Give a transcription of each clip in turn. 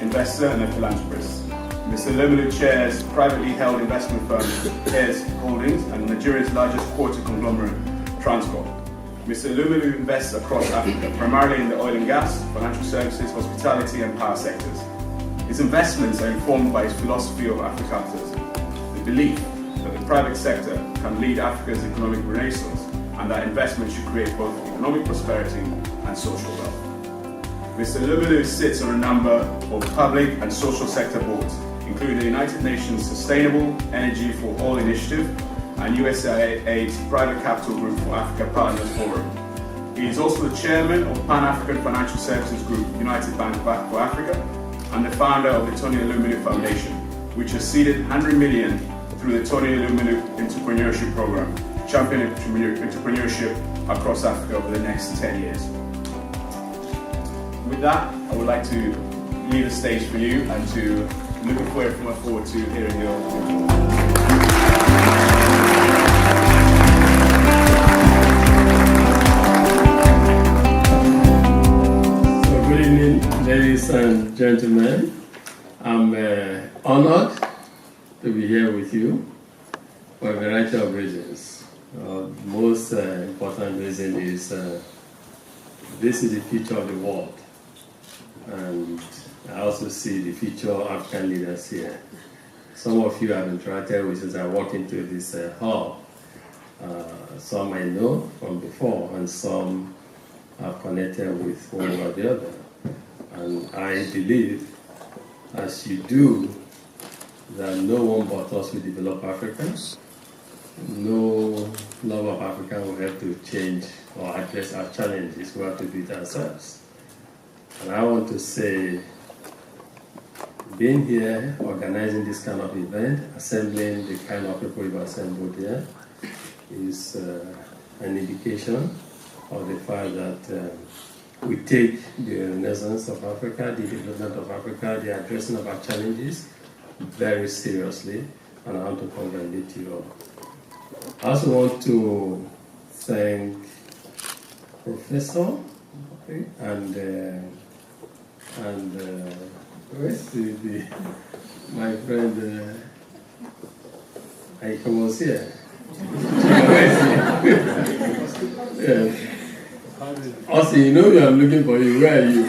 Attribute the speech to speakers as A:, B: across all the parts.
A: investor and a philanthropist. Mr. Elumelu chairs privately held investment firm Cares Holdings and Nigeria's largest quarter conglomerate, Transcorp. Mr. Elumelu invests across Africa, primarily in the oil and gas, financial services, hospitality and power sectors. His investments are informed by his philosophy of Africapitalism, the belief that the private sector can lead Africa's economic renaissance and that investment should create both economic prosperity and social wealth. Mr. Elumelu sits on a number of public and social sector boards, including the United Nations Sustainable Energy for All Initiative and USAID's Private Capital Group for Africa Partners Forum. He is also the chairman of Pan-African Financial Services Group, United Bank for Africa, and the founder of the Tony Elumelu Foundation, which has seeded 100 million through the Tony Elumelu Entrepreneurship Program, championing entrepreneurship across Africa over the next 10 years. With that, I would like to leave the stage for you and to looking forward to hearing your report.
B: Good evening, ladies and gentlemen. I'm honored to be here with you for a variety of reasons. Most important reason is this is the future of the world, and I also see the future of African leaders here. Some of you have interacted with since I walked into this hall. Some I know from before, and some have connected with one or the other. And I believe, as you do, that no one but us will develop Africa. No love of Africa will help to change or address our challenges. We have to do it ourselves. And I want to say, being here, organizing this kind of event, assembling the kind of people you've assembled here, is an indication of the fact that we take the renaissance of Africa, the development of Africa, the addressing of our challenges very seriously, and I want to congratulate you all. I also want to thank Professor and where's my friend I was here. Yes. Also, you know I'm looking for you. Where are you?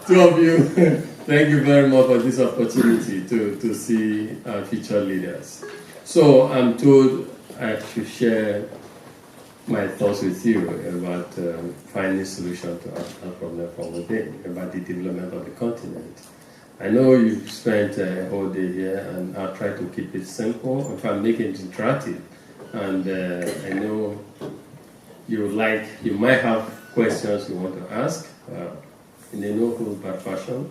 B: Two of you, thank you very much for this opportunity to see our future leaders. So I'm told I should share my thoughts with you about finding solutions to our problem from within, about the development of the continent. I know you've spent a whole day here, and I'll try to keep it simple. In fact, make it interactive. And I know you might have questions you want to ask in a no-holds-barred fashion.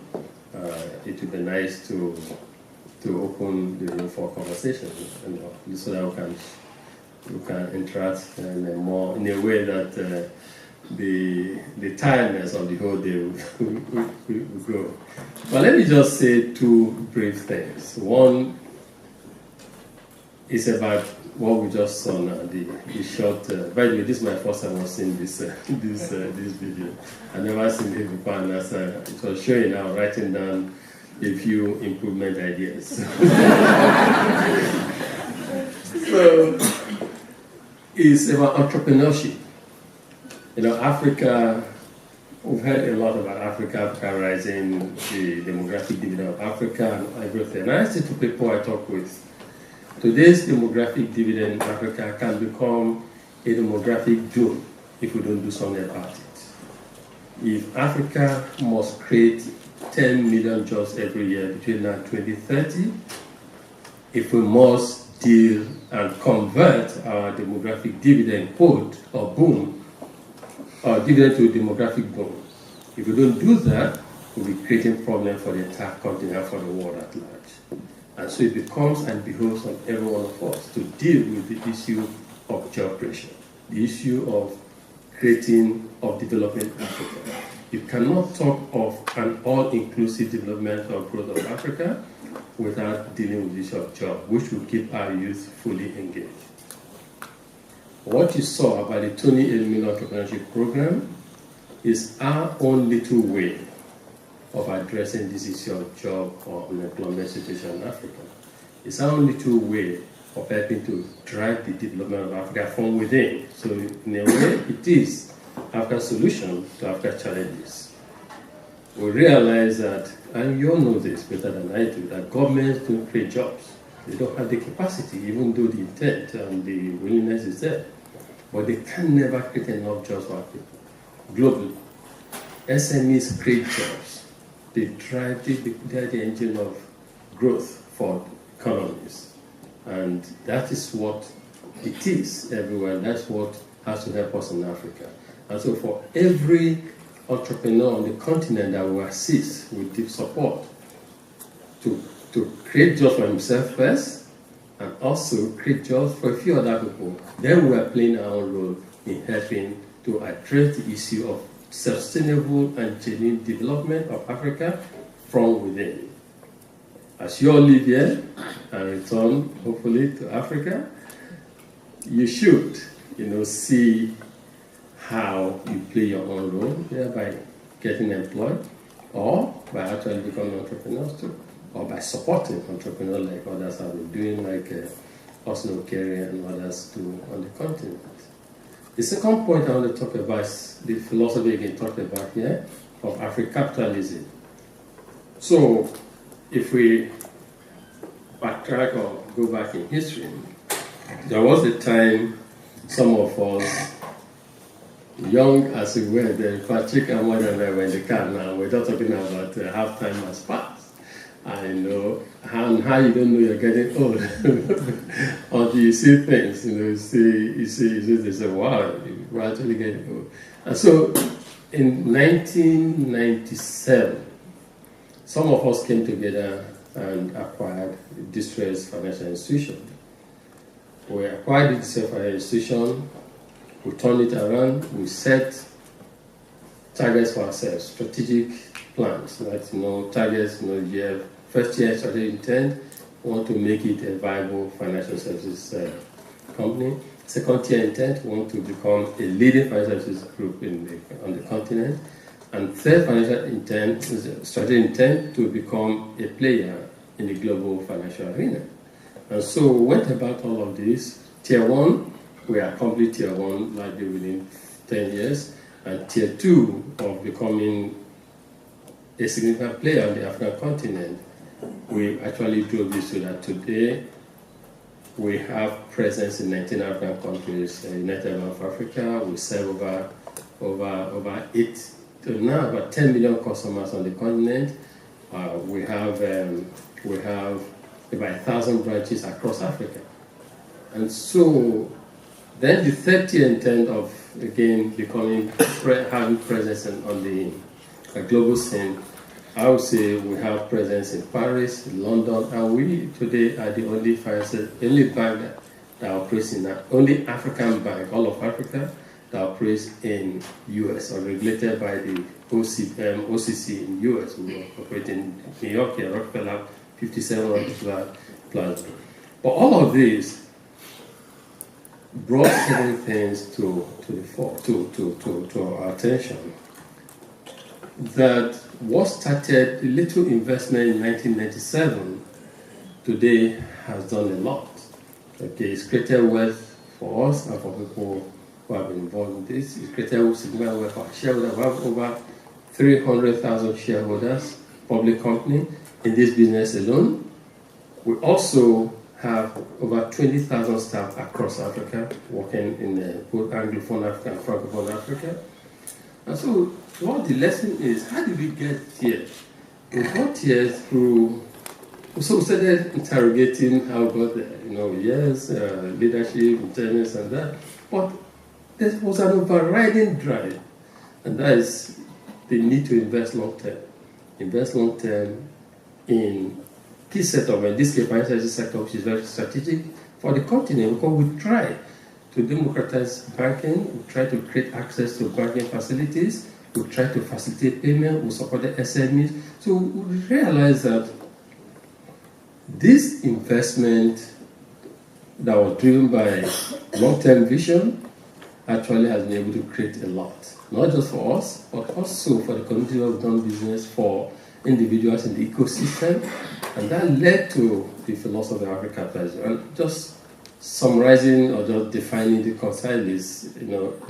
B: It would be nice to open the room for conversation, so that we can interact in a way that the tiredness of the whole day will go. But let me just say two brief things. One is about what we just saw now, the short. By the way, this is my first time I've seen this video. I've never seen it before, and as it was showing, I was writing down a few improvement ideas. So it's about entrepreneurship. Africa. We've heard a lot about Africa rising, the demographic dividend of Africa, and everything. And I say to people I talk with, today's demographic dividend in Africa can become a demographic doom if we don't do something about it. If Africa must create 10 million jobs every year between now and 2030, if we must deal and convert our demographic dividend quote or boom, or dividend to a demographic boom, if we don't do that, we'll be creating problems for the entire continent, for the world at large. And so it becomes and behoves on every one of us to deal with the issue of job creation, the issue of developing Africa. You cannot talk of an all-inclusive development or growth of Africa without dealing with the issue of job, which will keep our youth fully engaged. What you saw about the Tony Elumelu Entrepreneurship Program is our own little way of addressing this issue of job or unemployment situation in Africa. It's our own little way of helping to drive the development of Africa from within. So in a way, it is Africa's solution to Africa's challenges. We realize that, and you all know this better than I do, that governments don't create jobs. They don't have the capacity, even though the intent and the willingness is there. But they can never create enough jobs for our people. Globally, SMEs create jobs. They drive, they're the engine of growth for economies. And that is what it is everywhere. That's what has to help us in Africa. And so for every entrepreneur on the continent that will assist with deep support to create jobs for himself first, and also create jobs for a few other people, then we are playing our own role in helping to address the issue of sustainable and genuine development of Africa from within. As you all live here and return, hopefully, to Africa, you should, see how you play your own role there by getting employed, or by actually becoming entrepreneurs too, or by supporting entrepreneurs like others have been doing, like Osno Kerry and others do on the continent. The second point I want to talk about is the philosophy again talked about here of Afro-capitalism. So if we backtrack or go back in history, there was a time some of us, young as we were then, Patrick and one and I were in the car now, we're not talking about half time has passed. I know how you don't know you're getting old until you see things, you see, they say, wow, you're actually getting old. And so in 1997, some of us came together and acquired a distressed financial institution. We acquired the distressed financial institution, we turned it around, we set targets for ourselves, strategic plans, targets, you have first year strategic intent, we want to make it a viable financial services company. Second year intent, we want to become a leading financial services group on the continent. And third financial intent, strategic intent to become a player in the global financial arena. And so we went about all of this. Tier 1, we accomplished Tier 1 likely within 10 years. And Tier 2 of becoming a significant player on the African continent, we actually drove this so that today we have presence in 19 African countries, United Arab of Africa. We serve over 10 million customers on the continent. We have about 1,000 branches across Africa. And so then the third tier intent of, again, having presence on the global scene, I would say we have presence in Paris, in London, and we today are the only bank that operates in that, only African bank, all of Africa, that operates in US or regulated by the OCC in US. We operate in New York, here, Rockefeller, 57 Rockefeller Plaza. But all of this brought certain things to the fore, to our attention. That what started a little investment in 1997 today has done a lot. Okay, it's created wealth for us and for people who have been involved in this. It's created significant wealth for shareholders. We have over 300,000 shareholders, public company, in this business alone. We also have over 20,000 staff across Africa working in both Anglophone Africa and Francophone Africa. And so what the lesson is, how did we get here? We got here through, so we started interrogating how we got there. Leadership, intelligence and that. But there was an overriding drive, and that is the need to invest long term. Invest long term in key sector, in this case, financial sector, which is very strategic for the continent, because we try to democratize banking, we try to create access to banking facilities, we try to facilitate payment, we support the SMEs. So we realize that this investment that was driven by long-term vision actually has been able to create a lot. not just for us, but also for the community who have done business, for individuals in the ecosystem, and that led to the philosophy of Africa Capitalism. And just summarizing or just defining the concept is,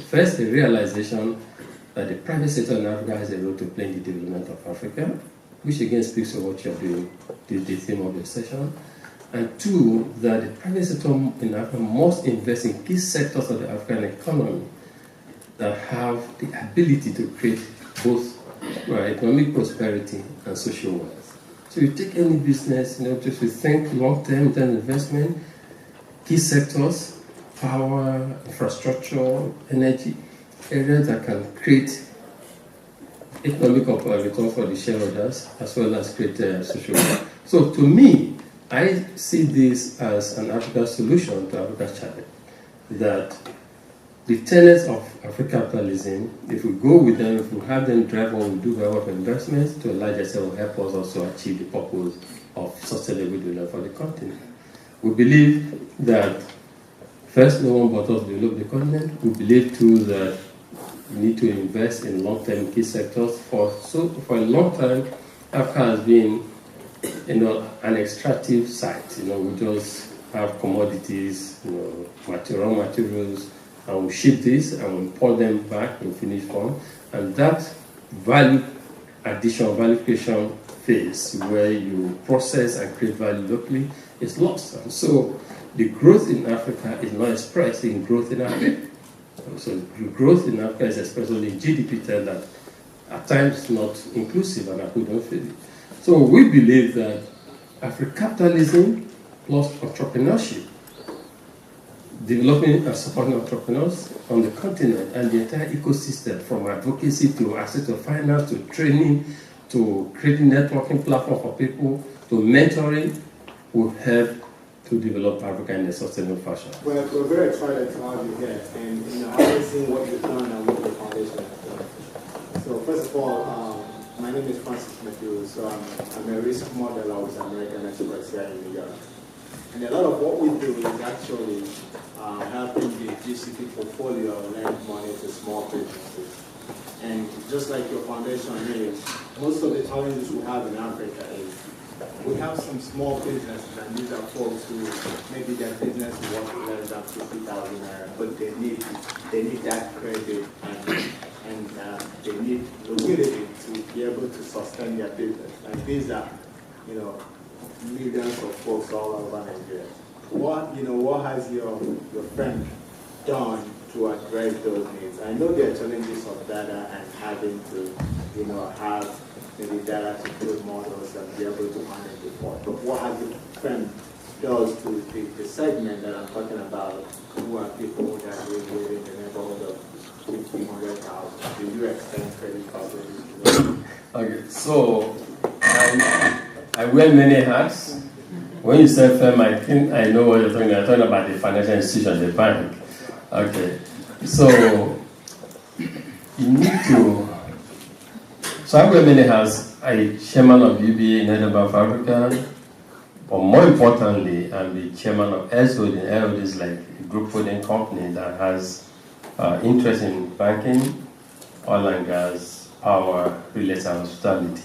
B: first the realization that the private sector in Africa has a role to play in the development of Africa, which again speaks to what you're doing, the theme of your session. And two, that the private sector in Africa must invest in key sectors of the African economy that have the ability to create both economic prosperity and social wealth. So you take any business, just to think long-term investment, key sectors, power, infrastructure, energy, areas that can create economic return for the shareholders as well as create social wealth. So to me, I see this as an African solution to Africa's challenge, that the tenets of African capitalism, if we go with them, if we have them drive what we do by way of investments, to a large extent will help us also achieve the purpose of sustainable development for the continent. We believe that first, no one but us develop the continent. We believe too that we need to invest in long-term key sectors. For a long time, Africa has been an extractive site. We just have commodities, raw materials, and we ship this and we import them back in finished form. And that value addition, value creation phase where you process and create value locally is lost. And so the growth in Africa is not expressed in growth in Africa. So the growth in Africa is expressed only in GDP terms that at times not inclusive, and I couldn't feel it. So we believe that African capitalism plus entrepreneurship, developing and supporting entrepreneurs on the continent and the entire ecosystem, from advocacy to access to finance to training to creating networking platform for people to mentoring, will help to develop Africa in a sustainable fashion.
C: Well, we're very excited to have you here, and I've seen what you've done and what your foundation has done. So first of all, my name is Francis Matthews. So I'm a risk modeler with American Express here in New York. And a lot of what we do is actually helping the GCP portfolio lend money to small businesses. And just like your foundation is, most of the challenges we have in Africa is we have some small businesses, and these are folks who maybe their business is worth less than 50,000 naira, but they need that credit and they need liquidity to be able to sustain their business. And these are, millions of folks all over Nigeria. What has your friend done to address those needs? I know there are challenges of data and having to, have maybe data to build models and be able to manage the report. But what has your friend does to the segment that I'm talking about, who are people that live within the neighborhood of 100,000? Do you extend credit facilities?
B: Okay, so I wear many hats. When you say firm, I think I know what you're talking about. You're talking about the financial institution, the bank. Okay, so you need to. So I wear many hats. I'm chairman of UBA in Edinburgh of Africa, but more importantly, I'm the chairman of S Holding. S Holding is like a group holding company that has interest in banking, oil and gas, power, real estate, and hospitality.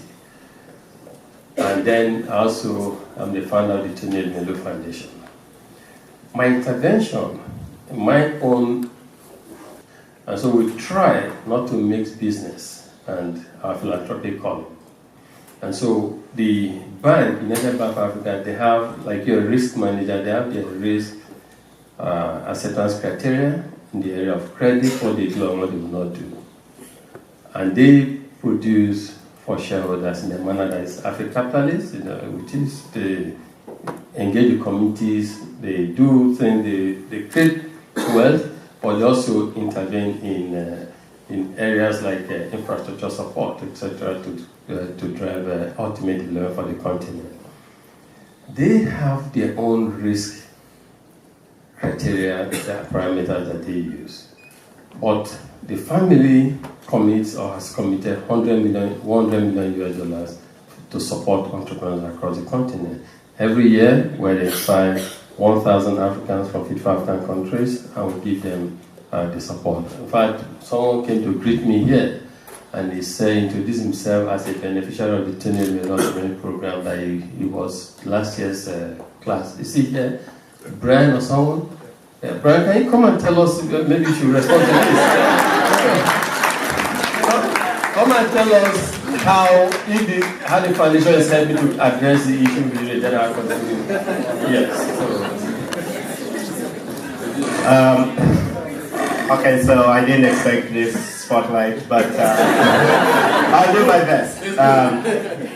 B: And then also, I'm the founder of the Tony Elumelu Foundation. My intervention, my own, and so we try not to mix business and our philanthropic calling. And so the bank, United Bank of Africa, they have, like your risk manager, they have their risk acceptance criteria in the area of credit, what they do and what they will not do. And they produce for shareholders in a manner that is African capitalist, which is they engage the communities, they do things, they create wealth, but they also intervene in areas like infrastructure support, etc., to drive ultimate development for the continent. They have their own risk criteria, the parameters that they use. But the family commits or has committed $100 million US to support entrepreneurs across the continent. Every year, we inspire 1,000 Africans from 55 African countries, and we give them the support. In fact, someone came to greet me here, and he said, introduced himself as a beneficiary of the Tony Elumelu program that he was last year's class. Is he here? Brian or someone? Yeah, Brian, can you come and tell us? Maybe you should respond to this. Come and tell us how the foundation is helping to address the issue with the general community. Yes.
D: Okay, so I didn't expect this spotlight, but I'll do my best.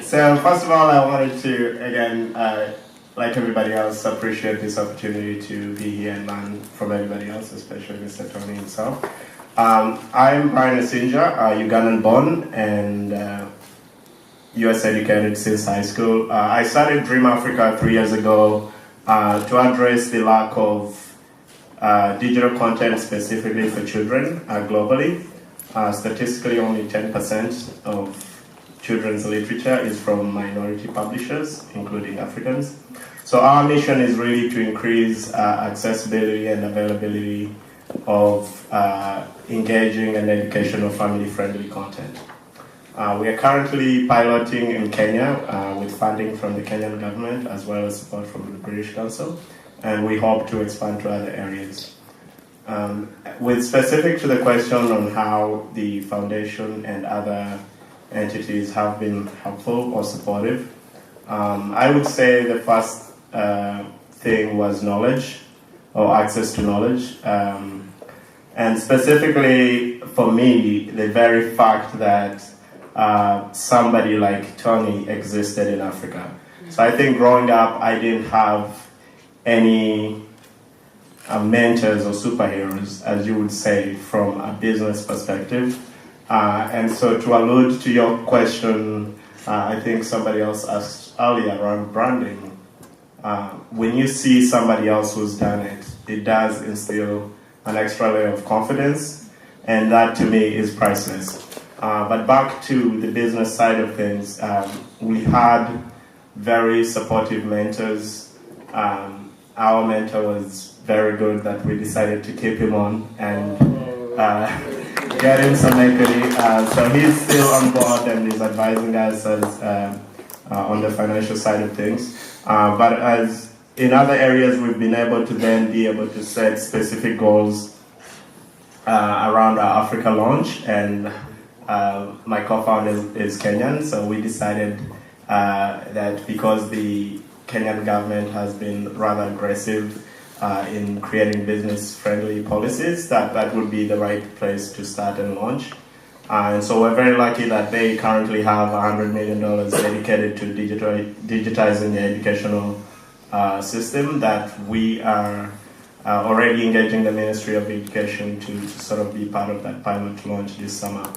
D: So first of all, I wanted to, again, like everybody else, appreciate this opportunity to be here and learn from everybody else, especially Mr. Tony himself. I'm Brian Asinja, Ugandan born and US educated since high school. I started Dream Africa 3 years ago to address the lack of digital content specifically for children globally. Statistically, only 10% of children's literature is from minority publishers, including Africans. So our mission is really to increase accessibility and availability of engaging and educational family-friendly content. We are currently piloting in Kenya with funding from the Kenyan government as well as support from the British Council, and we hope to expand to other areas. With specific to the question on how the foundation and other entities have been helpful or supportive, I would say the first thing was knowledge or access to knowledge. And specifically for me, the very fact that somebody like Tony existed in Africa. So I think growing up, I didn't have any mentors or superheroes, as you would say, from a business perspective. And so to allude to your question, I think somebody else asked earlier around branding. When you see somebody else who's done it, it does instill an extra layer of confidence, and that to me is priceless. But back to the business side of things, we had very supportive mentors. Our mentor was very good that we decided to keep him on and get him some equity. So he's still on board and is advising us as, on the financial side of things. But as in other areas, we've been able to then be able to set specific goals around our Africa launch, and my co-founder is Kenyan, so we decided that because the Kenyan government has been rather aggressive in creating business-friendly policies, that would be the right place to start and launch. And so we're very lucky that they currently have $100 million dedicated to digitizing the educational system, that we are already engaging the Ministry of Education to sort of be part of that pilot launch this summer.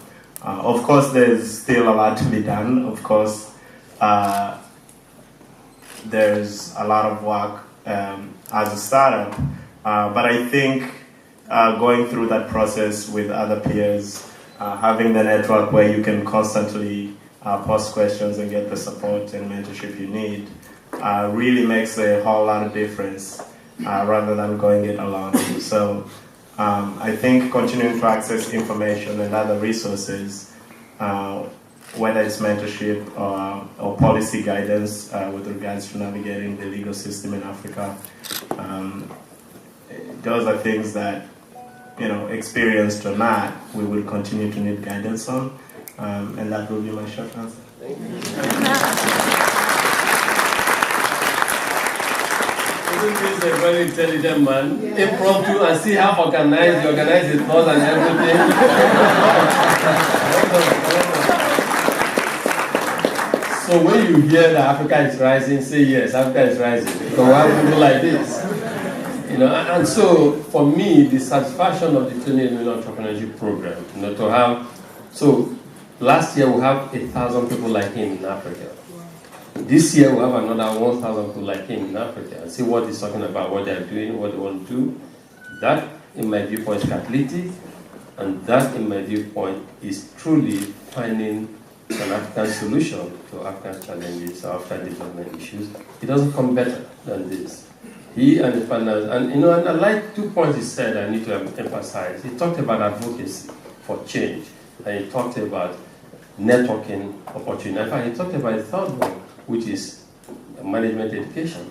D: Of course, there's still a lot to be done. Of course, there's a lot of work as a startup, but I think going through that process with other peers, having the network where you can constantly post questions and get the support and mentorship you need really makes a whole lot of difference rather than going it alone. So I think continuing to access information and other resources, whether it's mentorship or policy guidance with regards to navigating the legal system in Africa, those are things that, you know, experienced or not, we will continue to need guidance on, and that will be my short answer.
B: Thank you. Isn't this a very intelligent man? Yeah. Impromptu, and see how organized his thoughts and everything. So when you hear that Africa is rising, say yes, Africa is rising. So why would people like this? You know, and so for me, the satisfaction of the Tony Elumelu Entrepreneurship Program, you know, to have, so last year we have 1,000 people like him in Africa. This year we have another 1,000 people like him in Africa, and see what he's talking about, what they're doing, what they want to do. That, in my viewpoint, is catalytic, and that, in my viewpoint, is truly finding an African solution to African challenges or African development issues. It doesn't come better than this. He and his partners, and and I like 2 points he said I need to emphasize. He talked about advocacy for change, and he talked about networking opportunity. In fact, he talked about a third one, which is management education.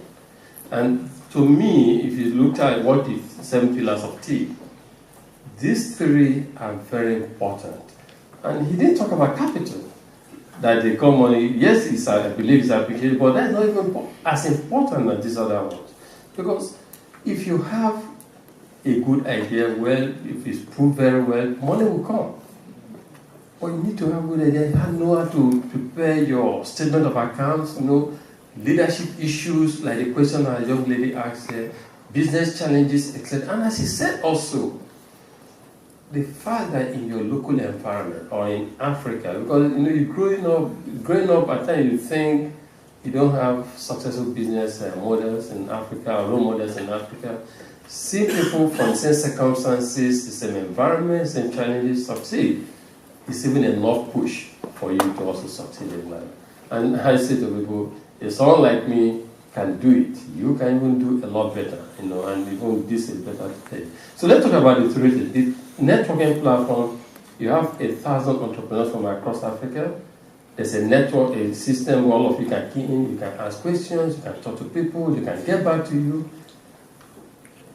B: And to me, if you look at what the 7 pillars of T, these 3 are very important. And he didn't talk about capital, that they come money. Yes, I believe it's applicated, but that's not even as important as these other ones. Because if you have a good idea, well, if it's proved very well, money will come. But you need to have a good idea. You have to know how to prepare your statement of accounts, leadership issues, like the question our young lady asked here, business challenges, etc. And as he said also, the fact that in your local environment or in Africa, because you're growing up, at times you think you don't have successful business models in Africa or role models in Africa. See people from the same circumstances, the same environment, same challenges succeed. It's even enough push for you to also succeed in life. And I say to people, if someone like me can do it, you can even do a lot better, and even this is better today. So let's talk about the 3 things. The networking platform, you have 1,000 entrepreneurs from across Africa. There's a network, a system where all of you can key in, you can ask questions, you can talk to people, they can get back to you.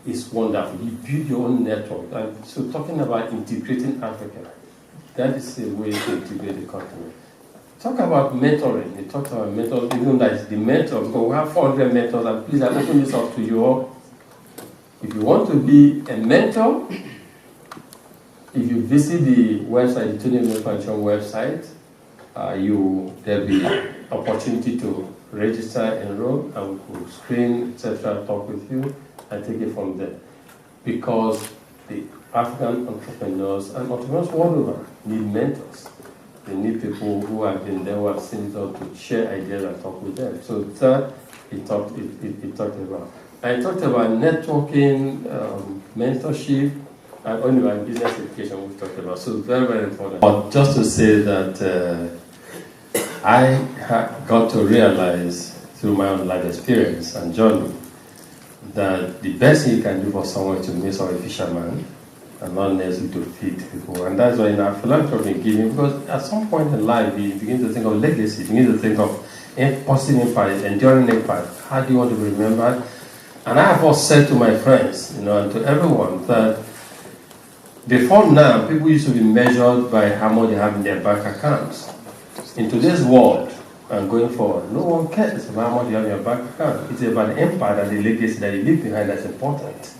B: It's wonderful. You build your own network. And so talking about integrating Africa, that is a way to integrate the continent. Talk about mentoring. He talked about mentors, even that the mentors, because we have 400 mentors, and please I open this up to you all. If you want to be a mentor, if you visit the website, the Tony Elumelu website, there'll be opportunity to register, enroll, and we will screen, etc., talk with you, and take it from there. Because the African entrepreneurs and entrepreneurs world over need mentors. They need people who have been there, who have seen it all, to share ideas and talk with them. So that he talked about. I talked about networking, mentorship, and only business education we talked about. So very, very important. But just to say that I got to realize through my own life experience and journey that the best thing you can do for someone is to make someone a fisherman and not necessarily to feed people. And that's why in our philanthropy giving, because at some point in life you begin to think of legacy, you begin to think of positive impact, enduring impact. How do you want to be remembered? And I have also said to my friends, and to everyone, that before now, people used to be measured by how much they have in their bank accounts. In today's world, and going forward, no one cares about how much you have in your bank account. It's about the impact and the legacy that you leave behind that's important.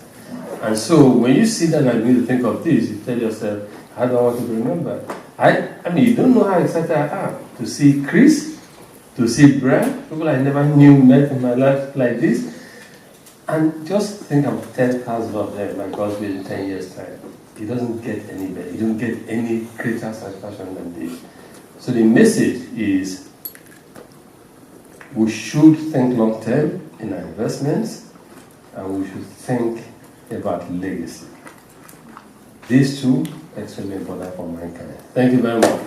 B: And so when you sit down and begin to think of this, you tell yourself, how do I want to be remembered? I mean, you don't know how excited I am to see Chris, to see Brad, people I never knew met in my life like this. And just think of 10,000 of them, like God's will in 10 years' time. It doesn't get any better. You don't get any greater satisfaction than this. So the message is, we should think long term in our investments, and we should think about legacy. These two are extremely important for mankind. Thank you very much.